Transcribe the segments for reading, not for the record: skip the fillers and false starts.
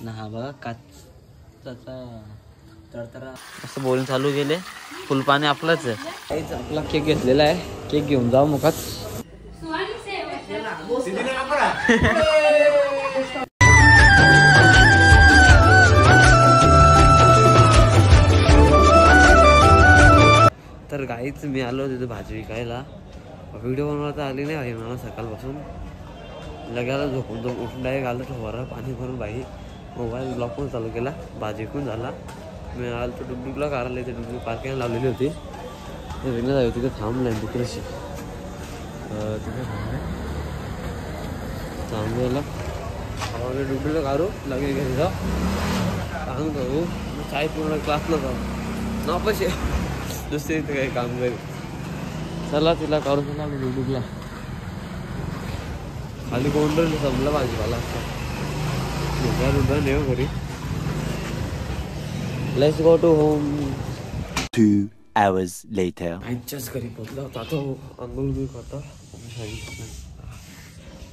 ना हा बघा काचाचा तडतडा असं बोलून चालू गेले. फुलपाणी आपलंच आहे. आपला केक घेतलेला आहे. केक घेऊन जाऊ मुखात. तर गाईच मी आलो तिथे भाजी विकायला. व्हिडिओ बनवायला आली नाही भाई मला सकाळपासून. लगायला झोपून उठून डायरेक्ट आलं तर वरा पाणी भरून भाई मोबाईल ब्लॉक पण चालू केला. भाजी विकून झाला. मी आलो तर डुगडुगला काढायला इथे डुगडुग पार्किंगला लावलेली होती. ते वेगळं जाऊ तिथे थांबलं आहे दुसऱ्याशी तिथे थांबलेला डुगडुगला काढू लगे घरी जाऊ सांग जाऊ चाय पूर्ण क्लासला जाऊ ना पैसे दुसरे इथे काही काम करेल. चला तिला काढून चला मी डुगडुगला खाली कोंडून संपला भाजीपाला असता नेऊ घरी. Let's go to home. 2 hours later. आजच्याच घरी पोचला होता तो. आंघोळ करतो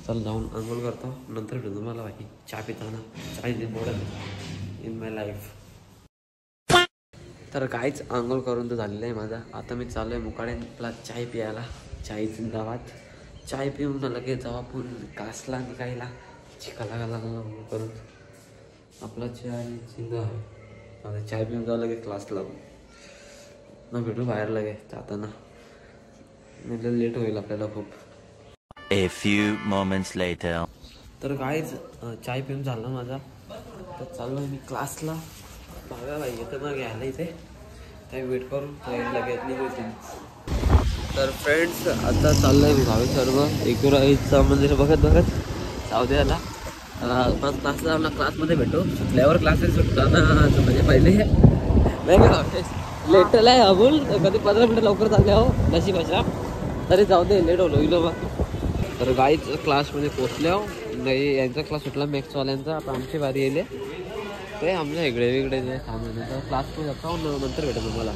चल जाऊन आंघोळ करतो नंतर भेटू मला बाकी चहा पिताना. चाय इम्पॉर्टंट इन माय लाईफ. तर काहीच आंघोळ करून तर झालेलं आहे माझा. आता मी चालू आहे मुकाड्याला चाय प्यायला. चायची गावात चाय पिऊन लगेच जाऊ आपण कासला निघायला चिकाला गाला करून आपला चाय चिंगा. आता चाय पिऊन जाऊ लगेच क्लासला ना भेटू बाहेर लगेच जाताना. म्हणजे लेट होईल आपल्याला खूप. A few moments later. तर काहीच चाय पिऊन झालं माझा. तर चाललो आहे मी क्लासला. बघा बाई येतं मग घ्यायला इथे काही वेट करून लगेच निघतील. तर फ्रेंड्स आता चाललं आहे मी भावी सर्व एकूराईचं मंदिर बघत जाऊ दे आता. क्लासला आपला क्लासमध्ये भेटू. सुटल्यावर क्लासेस सुटताना म्हणजे पहिले लेटला आहे अबुल कधी 15 मिनटं लवकर चालले हो नशिबाच्या तरी जाऊ दे लेट होईल बा. तर गाईच क्लासमध्ये पोचल्या नाही. यांचा क्लास सुटला मॅक्सवाल्यांचा. आता आमची बारी येईल ते आमच्या इकडे वेगळे जे सामान क्लास पण जातो नंतर भेटत तुम्हाला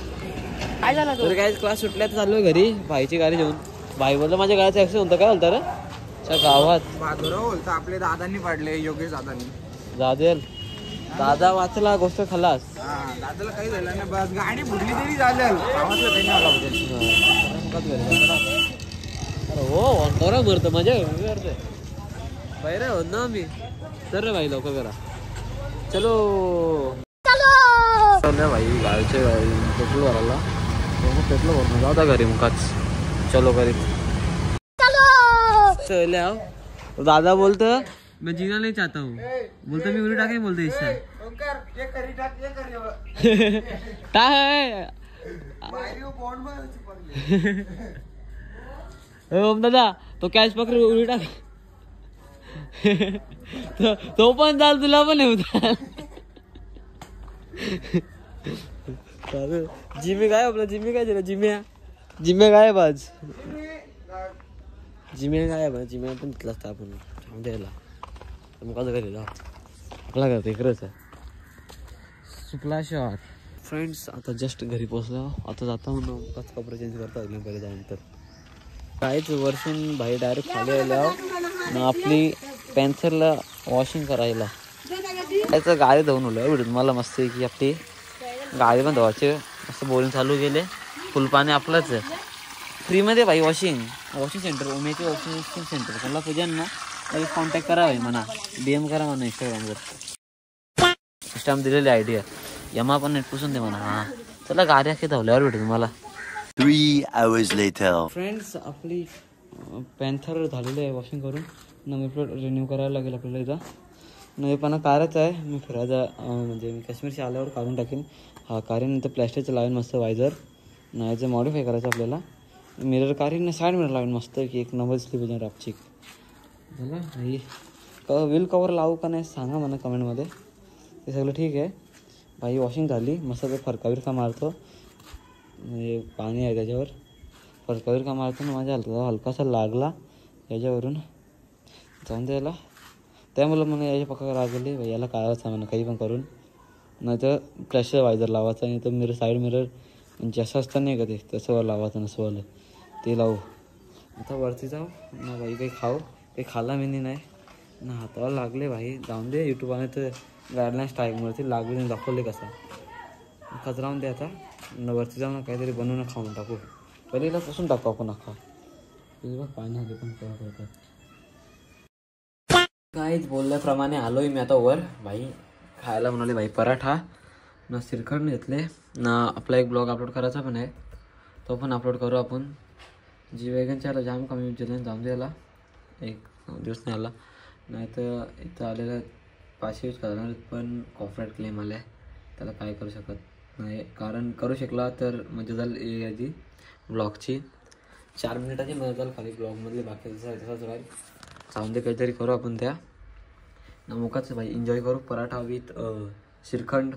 काय झालं. तर काय क्लास सुटल्या तर चालू घरी भाईची गाडी घेऊन. भाई बोललं माझ्या गाडीचं ॲक्सिडेंट होतं काय बोलतं रे त्या गावात बोलतं आपले दादांनी पाडले योगेश दादांनी. जादेल दादा वाचला गोष्ट खलास. दादाला काही झालं नाही बस गाडी बुडली तरी चालेल. अरे हो बरं मरतं मजा करते बाहेर हो ना मी. तर रे भाई लवकर करा चलो भाई गाडीचे पेट्रोल भरायला पेट्रोल भरून जाऊ द्या घरी मुखाच. चलो घरी चले आओ. दादा बोलतं मैं जीना नहीं चाहता हूँ. बोलता मी उरी टाके बोलते इससे ओम दादा तो कॅश पकड उडी टाक. तो पण चाल तुला पण येऊ. जिम्मी काय आपला जिम्मी काय झालं. जिम्म्या काय बाज जिम्या काय बा जिम्या पण तिथला असता आपण सांगू द्यायला. मग कसं घरी जाऊ आपला घर इकडंच आहे सुपला शहर. फ्रेंड्स आता जस्ट घरी पोचलो. आता जाता म्हणून कच कपडे चेंज करता येईल पहिले जाऊन. तर काहीच वर्षून भाई डायरेक्ट खाली आल्यावर आपली पॅन्सरला वॉशिंग करायला त्याचं गाडी धुवून उलय भेटून मला मस्त आहे की आपली गाडी पण धुवायचे. असं बोलून चालू गेले. फुलपाणी आपलंच आहे फ्रीमध्ये भाई. वॉशिंग सेंटर उमेचे वॉशिंग सेंटर त्याला पूजांना लगेच कॉन्टॅक्ट करा भाई म्हणा. DM करा म्हणा इंस्टाग्रामवर. इंस्टाग्राम दिलेली आयडिया यमा पण नेट पुसून दे म्हणा. हां चला गाडी अख्खी धावल्यावर भेटू तुम्हाला. 3 hours later. फ्रेंड्स आपली पॅन्थर झालेली आहे वॉशिंग करून. नवी प्लेट रिन्यू करायला लागेल आपल्याला. इथं नवीपणा कारच आहे. मी फिरायचा म्हणजे मी काश्मीरशी आल्यावर काढून टाकेन हा कारण नंतर प्लॅस्टिकचं लावेन मस्त वायझर. नाहीचं मॉडिफाय करायचं आपल्याला. मिरर काढीन साईड मिरर लावेन मस्त की एक नंबर दिसली पाहिजे रापचिक झालं. ही व्हील कवर लावू का नाही सांगा मला कमेंटमध्ये. ते सगळं ठीक आहे भाई. वॉशिंग झाली मस्त. ते फरकावीर का मारतो म्हणजे पाणी आहे त्याच्यावर फरकावीर का मारतो ना. माझ्या हलकासा लागला याच्यावरून जाऊन द्यायला. त्यामुळं मला याच्या पक्का रागवली भाई याला काढायचं म्हणा काही पण करून. नाही तर फ्लॅशचं वायझर लावायचं. आणि तर मिरर साईड मिरर म्हणजे असं असतं नाही का ते तसं लावायचं नसं ते लावू. आता वरती जाऊ ना भाई काही खाऊ. काही खाला मी नाही ना हातावर लागले भाई. जाऊन दे यूट्यूबने तर गाईडलाईन स्ट्राईकवरती लागून दाखवले कसा कचरावून दे. आता वरती जाऊन काहीतरी बनवून खाऊन टाकू. पहिलेला पुसून टाकू आपण अख्खा. बघ पाणी आले पण परत होतं. काहीच बोलल्याप्रमाणे आलोय मी आता वर. भाई खायला म्हणाले भाई पराठा ना श्रीखंड घेतले ना. आपला एक ब्लॉग अपलोड करायचा पण आहे, तो पण अपलोड करू आपण. जी वेगनच्या आला जाम कमी दिला जाऊन द्यायला. एक दिवस नाही आला नाही तर इथं आलेलं 500 यूज करणार पण कॉपरेट क्लेम आला आहे. त्याला काय करू शकत नाही, कारण करू शकला तर मजा झाली याची ब्लॉगची. 4 मिनिटाची मजा झाली खाली ब्लॉगमधली. बाकी तसंच राहील. जाऊन दे काहीतरी करू आपण त्या नमुकाच भाई. एन्जॉय करू. पराठा विथ श्रीखंड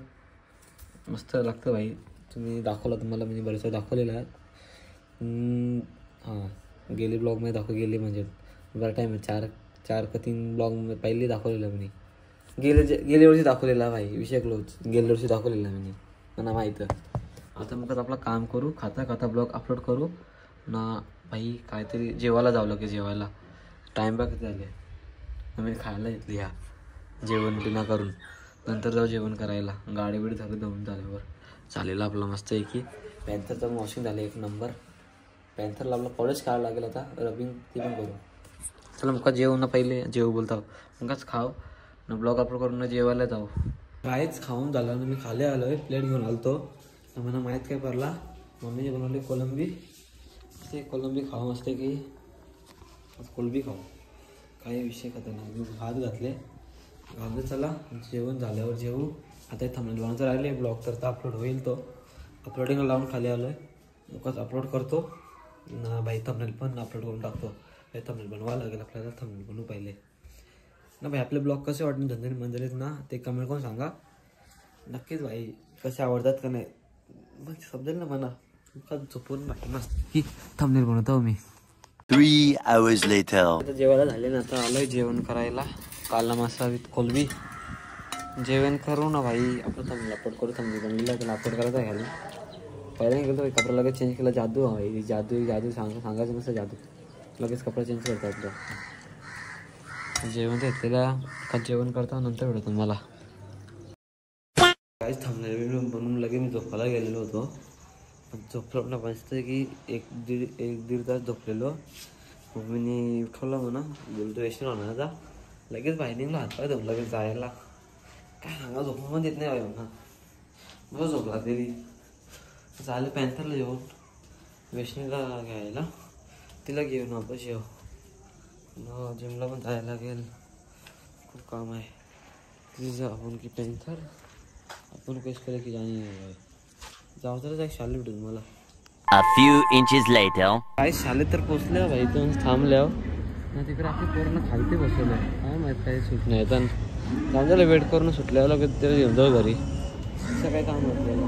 मस्त लागतं भाई. तुम्ही दाखवला तुम्हाला म्हणजे बरेच दाखवलेलं आहे. हां गेली ब्लॉगमध्ये गेली म्हणजे बरं टाईम आहे. 4 का 3 ब्लॉग पहिली दाखवलेलं मी. गेल्या वर्षी दाखवलेला भाई. विषय क्लोज. गेल्या वर्षी दाखवलेला मी मला माहीत. आता मग आपलं काम करू. खाता ब्लॉग अपलोड करू ना भाई. काहीतरी जेवायला जावं की जेवायला टाईम बघ किती झाले. आम्ही खायला घेतली ह्या जेवण बिना करून. नंतर जाऊ जेवण करायला. गाडी बिडी झाली धुवून झाल्यावर चालेल आपलं मस्त आहे की. पॅन्थरचं वॉशिंग झालं 1 नंबर. पॅन्थरला आपलं पॉलिश करायला लागेल आता. रबिंग ती पण करू. चला मग जेवू ना पहिले. जेवू बोलतो मगच खाऊ ना. ब्लॉग अपलोड करून जेवायला जाऊ. काहीच खाऊन झालं ना. मी खाली आलो आहे. प्लेट घेऊन आलतो तर मला माहीत काय पडला. मम्मीने बनवली कोलंबी. ते कोलंबी खाऊ असते की कोलंबी खाऊ काही विषय खाता नाही. मी भात घातले. चला जेवण झाल्यावर जेवू. आता थंबनेल बनवायचं राहिले. ब्लॉग तर अपलोड होईल. तो अपलोडिंगला लावून खाली आलो आहे. लोकच अपलोड करतो ना भाई. थंबनेल पण अपलोड करून टाकतो. हे थंबनेल बनवायला लागेल आपल्याला. थंबनेल बनवू पहिले ना भाई. आपले ब्लॉग कसे वाटले धंदे मंदिरात ना ते कमेंट करून सांगा नक्कीच भाई. कसे आवडतात का नाही मग समजेल ना मला. झोपून भाई मस्त की थंबनेल बनवतो मी. 3 hours later. आता जेवायला झाले ना. आता आलोय जेवण करायला. काला मासा विथ कोलबी जेवण करू ना भाई. आपण थंबनेल अपलोड करू. थंबनेल बनवला त्याला अपलोड करायचा घ्यायला. पहिला गेलो कपडा लगेच चेंज केला. जादू भाई. जादू सांगायचं नसतं. जादू लगेच कपडा चेंज करतो आपलं. जेवण घेतलेला जेवण करता नंतर भेटतो मला. काहीच थंबनेल बनवून लगेच मी झोपायला गेलेलो होतो. पण झोपलो ना मस्त की 1-1.5 तास झोपलेलो. मम्मीने उठवला म्हणा. बोलतो येशील होणार. लगेच बाहेर निघलो. हातपाय धुवून लगेच जायला. काय सांगा झोपून पण देत नाही बाई म्हणा. मग झोपला तरी झालं. पॅन्थरला जेवण वैष्णवीला घ्यायला. तिला घेऊन वापस येऊ. जिमला पण जायला लागेल. खूप काम आहे. तिथे जाऊ आपण की पॅन्थर आपण कशी केलं की जाणे जाऊ तर एक शाले भेटून मला. A few inches later. काय शाळेत तर पोचल्या भाई. इथून थांबल्या ना. तिकडे आपली पोरांना खालते बसवलं. काय माहीत काही सुट नाही. तर जाऊन त्याला वेट करून सुटल्यावर लगेच त्याला घेऊन जाऊ घरी. असं काय काम आपल्याला.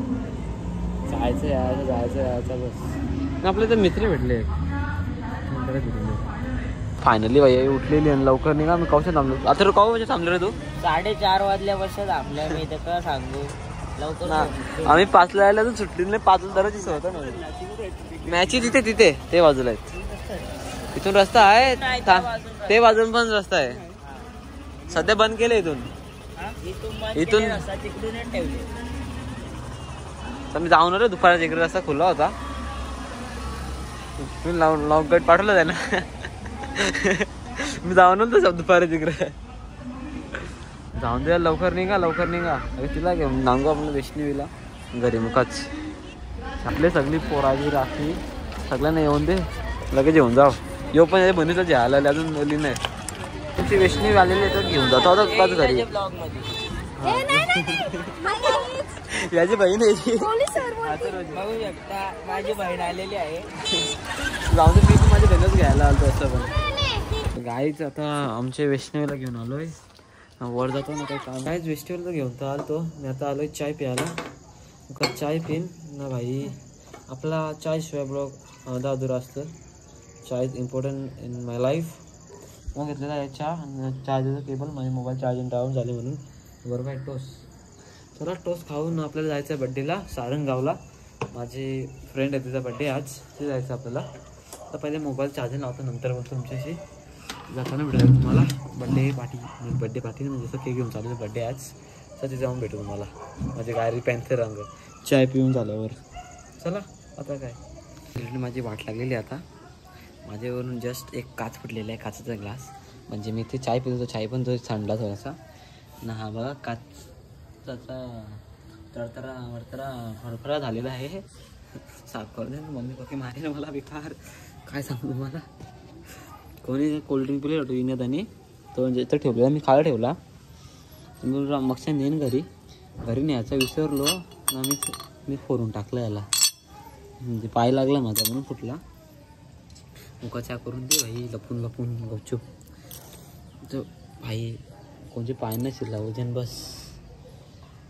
जायचं बस. आपले तर मित्र भेटले. फायनली भाई उठलेली आणि लवकर निघा. मी कौशा थांबलो. आता काऊ म्हणजे थांबलो रे तू. 4:30 वाजल्यापासून थांबलोय मी. तर काय सांगू लवकर आम्ही 5ला यायला तर सुटली नाही. 5ला दरच होतं ना. मॅच तिथे ते बाजूला आहेत. इथून रस्ता आहे. ते बाजून पण रस्ता आहे. सध्या बंद केलं इथून. तिकडून ठेवले. तर मी जाऊन रे दुपारच्या इकडे रस्ता खुला होता. मी लॉंग कट पाठवलं आहे ना. मी जाऊन होतो दुपारच्या इकडे. जाऊन द्या. लवकर निघा. अरे तिला घेऊन नांगू आपण वैष्णवीला घरी मुखाच. आपले सगळी पोराजी राखी सगळ्यांना येऊन दे. लगेच येऊन जाऊ. येऊ पण बहिणीचं घ्यायला आले अजून मुली नाही. तुमची वैष्णवी आलेली तर घेऊन जातो आता काच घरी. याची बहीण आहे. बघू शकता माझी बहीण आलेली आहे. जाऊन दे. मी पण माझ्या बहिणीच घ्यायला आलो असं पण. गाईच आता आमच्या वैष्णवीला घेऊन आलोय. वर जातो ना काही काम. काहीच वेस्टिवलला घेऊन तर आलतो. मी आता आलोय चाय प्यायला. चाय पिन ना भाई. आपला चायशिवाय ब्लॉग अधुरा असतं. Chai is important in my life. मग घेतलेला आहे चहा. चार्जरचा केबल माझे मोबाईल चार्जिंग डाऊन झाले म्हणून. बरोबर आहे टोस्ट. चला टोस्ट खाऊन आपल्याला जायचं आहे बड्डेला सारंगावला. माझे फ्रेंड आहे तिचा बड्डे आज. ते जायचं आपल्याला. तर पहिले मोबाईल चार्जिंग लावतो नंतर बोलतो तुमच्याशी. जाताना भेटूया तुम्हाला. बड्डे पार्टी म्हणजे जसं केक घेऊन चालू बड्डे आज. तर तिथे जाऊन भेटू तुम्हाला. माझी गाडी पॅन्थर रंग चाय पिऊन झाल्यावर. चला आता काय माझी वाट लागलेली आता. माझ्यावरून जस्ट एक काच फुटलेला आहे, काचेचा ग्लास. म्हणजे मी ते चाय पितो, चाय पण तो सांडला थोडासा ना. हा बघा काचचा तडतरा वडतरा फरफरा झालेला आहे. साफ करून दे. मम्मी पप्पा मारेल मला बेकार. काय सांगू तुम्हाला. कोणी कोल्ड्रिंक पिले होतो विनोद आणि तो म्हणजे इथं ठेवलेला, मी खायला ठेवला. मग नेईन घरी न्यायचा विसरलो ना. मी फोडून टाकलं याला. म्हणजे पाय लागला माझा म्हणून फुटला. मुकाच्या करून दे भाई, लपून लपून गपचूप. तो भाई कोणचे पाय नाही शिरला वजन बस.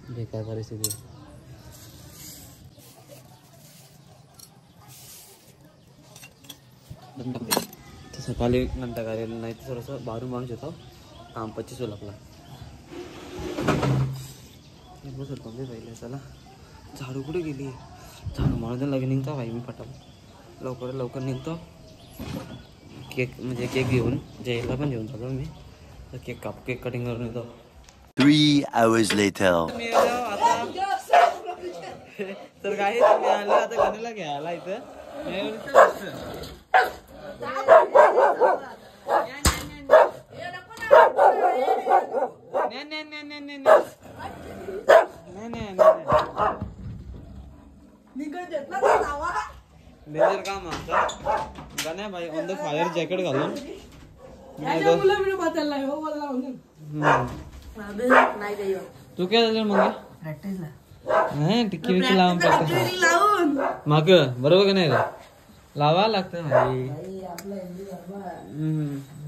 बेकार परिस्थिती. तर सकाळी घंटा काढलेलं नाही तर थोडंसं बारून माणूस येतो. काम 25 होईल आपला. पहिले चला. झाडू कुठे गेली. झाडू मारून लगे निघतो भाई मी फटाफट. लवकर निघतो. केक म्हणजे केक घेऊन जयला पण घेऊन जातो मी. तर केक कटिंग करून येतो. 3 hours later. तर काय तुम्ही आलो आता गणेला घ्यायला इथं. डेंजर काम आमचं. गाण्या भाई ऑन द फायर जॅकेट घालून तू काय झालं मग नाही टिक्की विक्की लावून माग बरोबर का नाही रे. लावा लागतं भाई.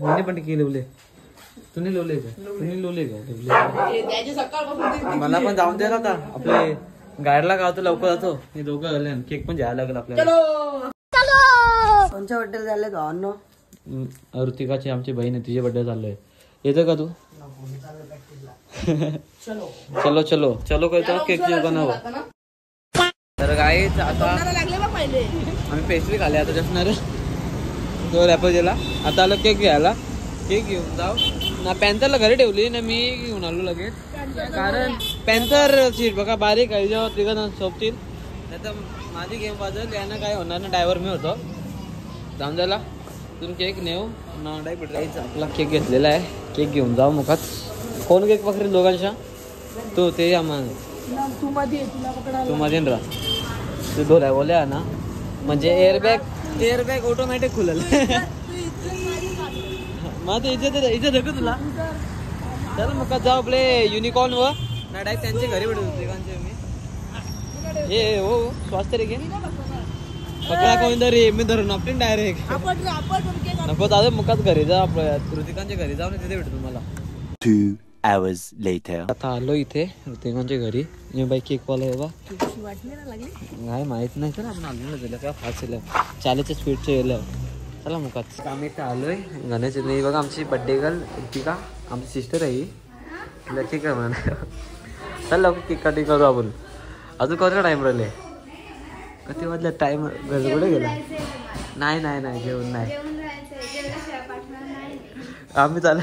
मी पण टिक्की लावले. तुम्ही लोले का मला पण जाऊन द्यायला आता. आपले गाडीला गावतो लवकर जातो. हे दोघं झाले. केक पण घ्यायला लागेल आपल्याला. कोणच्या बड्डे झाले तो. ऋतिकाची आमची बहीण आहे, तिचे बड्डे चाललोय. येतं का तू. चलो चलो चलो करतो केक बनव. तर काय आता आम्ही पेस्ट्री खाल्ली आता असणार. तो रॅपर गेला. आता आलो केक घ्यायला. केक घेऊन जाऊ ना. पॅन्थरला घरी ठेवली ना. मी घेऊन आलो लगेच. कारण पॅन्थर सीट बघा बारीक आहे. जेव्हा तिघं सोबतील नाही तर माझी गेम वाजल. यानं काय होणार ना. ड्रायव्हर मी होतो. जाऊन जायला तुम्ही केक नेऊ ना. डायरेक्ट आपला केक घेतलेला आहे. केक घेऊन जाऊ मुखात. कोण केक पकडेल दोघांच्या. तो ते आम्हाला तू मध्ये राहा. तू धोल्या बोल्या ना. म्हणजे एअरबॅग ऑटोमॅटिक खुलेल. मग इथे धक तुला. चल मग जाऊ आपले युनिकॉर्न व ना. डायरेक्ट त्यांच्या घरी भेटत होते मी. हे हो स्वास्थ्य रे गेम पकडा कोणतरी मी धरून आपण डायरेक्ट नको दादा. मुखात घरी जा. आपल्या ऋतिकांच्या घरी जाऊन तिथे भेटतो तुम्हाला. 2 hours later. आता आलो इथे ऋतिकांच्या घरी. बाई केकवाला आहे बा. काय माहित नाही सर. आपण आलो गेलं काय फास्ट केलं. चालेच्या स्पीडचं गेलं. चला मुखात आम्ही इथे आलोय. गणेश नाही बघा. आमची बड्डे गर्ल ऋतिका आमची सिस्टर आहे. तिला केक आहे म्हणा. चल लवकर केक कटिंग करू आपण. अजून कसं टाईम राहिले. किती वाजला टाइम. घर कुठे गेला. नाही जेवण नाही. आम्ही चालू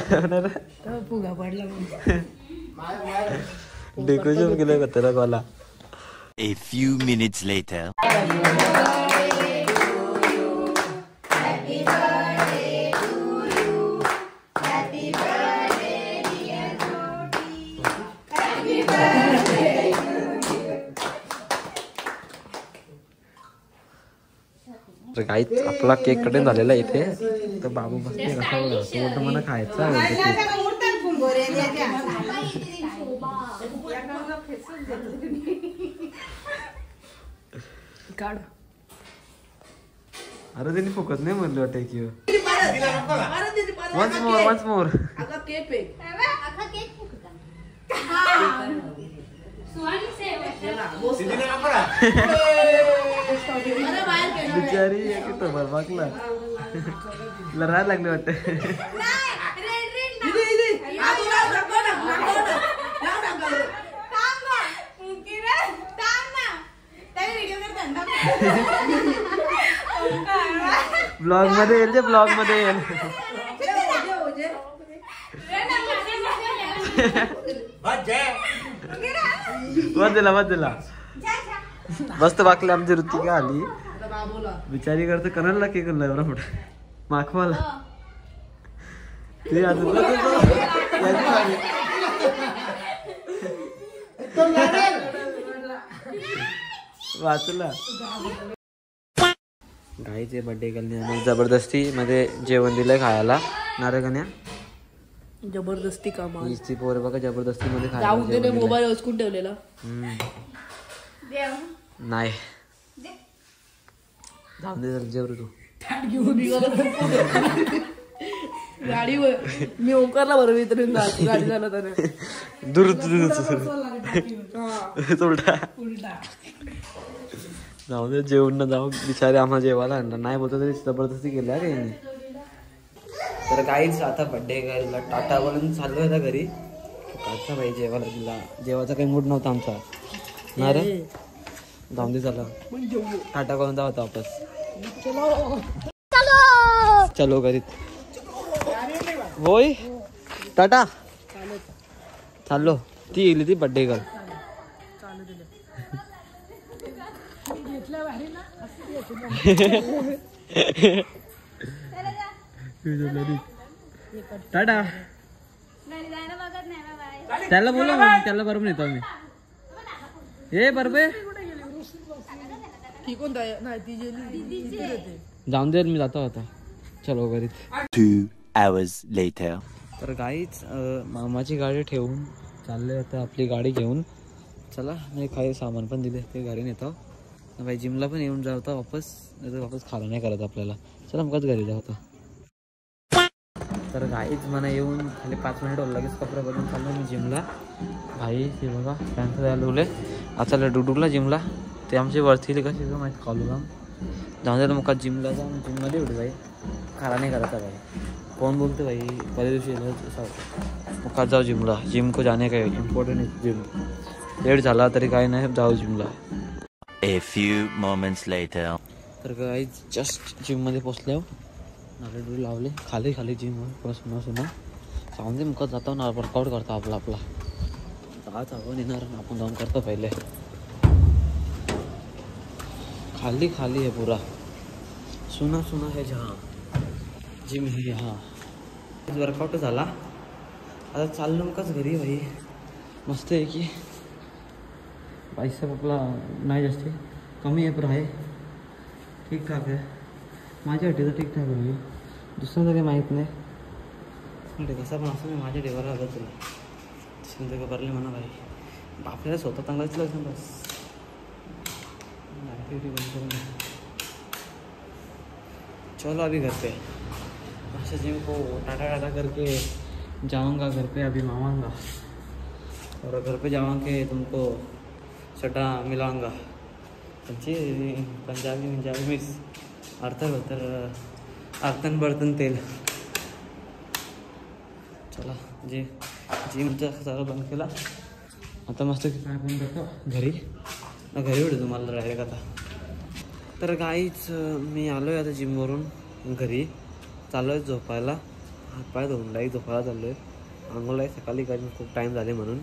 फुगा पडला. डेकोरेशन केलं कतरकवाला. A few minutes later. तर काही आपला केक कटिंग झालेला इथे. तर बाबू बसले कसा बोलतो मला खायचा अरे त्यांनी फोकस नाही म्हणलं वाटतं की. वन्स मोर बिचारी की तो बरबाकला लढायला लागले वाटतं. ब्लॉग मध्ये येईल जे ब्लॉग मध्ये येईल. वाद दिला मस्त वाकले आमची ऋतिका आली बिचारी करते कणाला केक एवढा मोठा माखवाला ते वाचला गाईचे बर्थडे करणे जबरदस्ती मध्ये जेवण दिलंय खायला नारे कन्या जबरदस्ती कामा ती पोर बघा जबरदस्ती मध्ये जाऊ दे मोबाईल उचकून ठेवलेला नाही जाऊन दे जेवढ तू गाडीवर मी ओंकारला बरोबर इथून गाडी झाला त्याने दूर उलटा जाऊ दे जेवण ना जाऊ बिचारे आम्हाला जेवायला आणलं नाही बोलतो तरी जबरदस्ती केली अरे यांनी तर काहीच आता बड्डे करायला टाटा बोलून चाललोय आता घरी आता भाई जेवायला दिला जेवायचा काही मूड नव्हता आमचा ना रे जाऊन दे चला टाटा करून जाऊ आता वापस चलो घरीत होय टाटा चाललो ती गेली ती बड्डे कर टाटा त्याला बोला त्याला बरोबर नेतो मी हे बरोबर जाऊन दे मी जातो आता चलो घरी 2 hours later. तर गाईच मामाची गाडी ठेवून चालले आता आपली गाडी घेऊन चला नाही काही सामान पण दिले ते गाडी नेतो भाई जिमला पण येऊन जाऊ होता वापस वापस खाला नाही करत आपल्याला चला मगच घरी जाऊ होता तर गाईच मला येऊन खाली 5 मिनिट लगेच कपडे बदलून चाललो मी जिमला भाई ते बघा त्यांचं द्यायला उले आता डुडूला जिमला ते आमचे वरती कसे का माहिती कॉल काम जाऊन द्यायला मग जिमला जाऊन जिममध्ये एवढे भाई खाला नाही करायचा भाई कौन बोलते भाई पहले दिवशी मग जाऊ जिमला जिम को जाने का इम्पॉर्टंट है जिम लेट झाला तरी काही नाही जाऊ जिमला A few moments later. तर काही जस्ट जिममध्ये पोचले नाले डुडू लावले खाली खाली जिम पुरा सुना जाऊन दे मग जातो ना वर्कआउट करतो आपला आज आपण येणार आपण जाऊन करतो पहिले खाली खाली आहे पुरा सुना है जहाँ जिम है यहाँ वर्कआउट झाला आता चाललो मगच घरी भाई मस्त आहे की बाईसाहेब आपला नाही जास्त कमी आहे पण आहे ठीक ठाक आहे माझ्या हट्टीचं ठीक ठाक आहे दुसऱ्यांचं काही माहीत नाही म्हणजे कसं पण असं मी माझ्या डेवाला आलं तुला दुसऱ्यांचं का भरले म्हणा भाई आपल्याला स्वतः चांगला दिसलं ना बस ॲक्टिव्हिटी बंद करून चलो अभी घर पे अच्छा जिम को टाटा करके जाऊंगा घर पे अभी मामाऊंगा और घर पे जाऊँगे तुमको चटा मिलाऊंगा पंजाबी मिक्स अर्थन बर्तन तेल चला जिमचा सगळं बंद केला आता मस्त काय पण करतो घरी भेटू तुम्हाला डायरेक्ट आता तर काहीच मी आलो आहे आता जिमवरून घरी चाललो आहे झोपायला हातपाय धुवून डायरेक्ट झोपायला चाललो आहे आंघोळ आहे सकाळी कारण खूप टाईम झाले म्हणून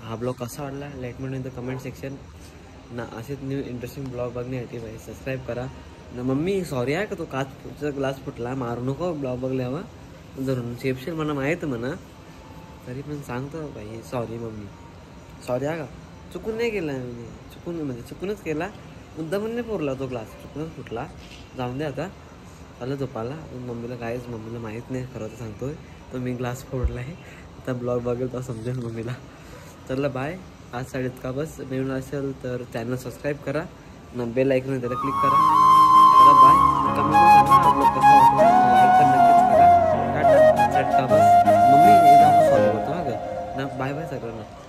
हा ब्लॉग कसा वाटला let me in the comment section ना असेच न्यू इंटरेस्टिंग ब्लॉग बघण्यासाठी भाई सबस्क्राईब करा ना मम्मी सॉरी आहे का तो काचचा ग्लास फुटला मारू नको ब्लॉग बघल्यावर जरूर शेपशेल मला माहीत म्हणा तरी पण सांगतो भाई सॉरी मम्मी सॉरी आहे का चुकून नाही केला म्हणजे चुकूनच केला मुद्दा पण नाही पोरला तो ग्लास चुकूनच फुटला जाऊन दे आता चाललं झोपाला मम्मीला काहीच मम्मीला माहीत नाही खरं तर सांगतोय तो मी ग्लास फोडला आहे आता ब्लॉग बघेल तर समजेल मम्मीला चला बाय आजसाठी इतका बस नवीन असेल तर चॅनल सबस्क्राईब करा ना बेल आयकॉन त्याला क्लिक करा चला बाय कमेंट सांगा आपलं कसं वाटलं लाईक तर नक्कीच करा टाटा चटका बस मम्मी एकदा आपण फॉलो करतो ना बाय बाय सगळ्यांना